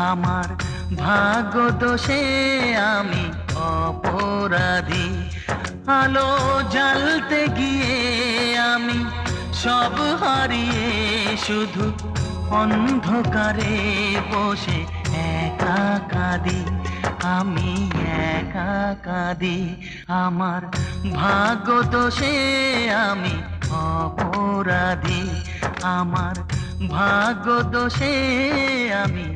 আমার ভাগ্য দোষে আমি অপরাধী। আলো জ্বালতে গিয়ে আমি সব হারিয়ে শুধু অন্ধকারে বসে একা কাঁদি, আমি একা কাঁদি। আমার ভাগ্য দোষে আমি অপরাধী, আমার ভাগ্য দোষে আমি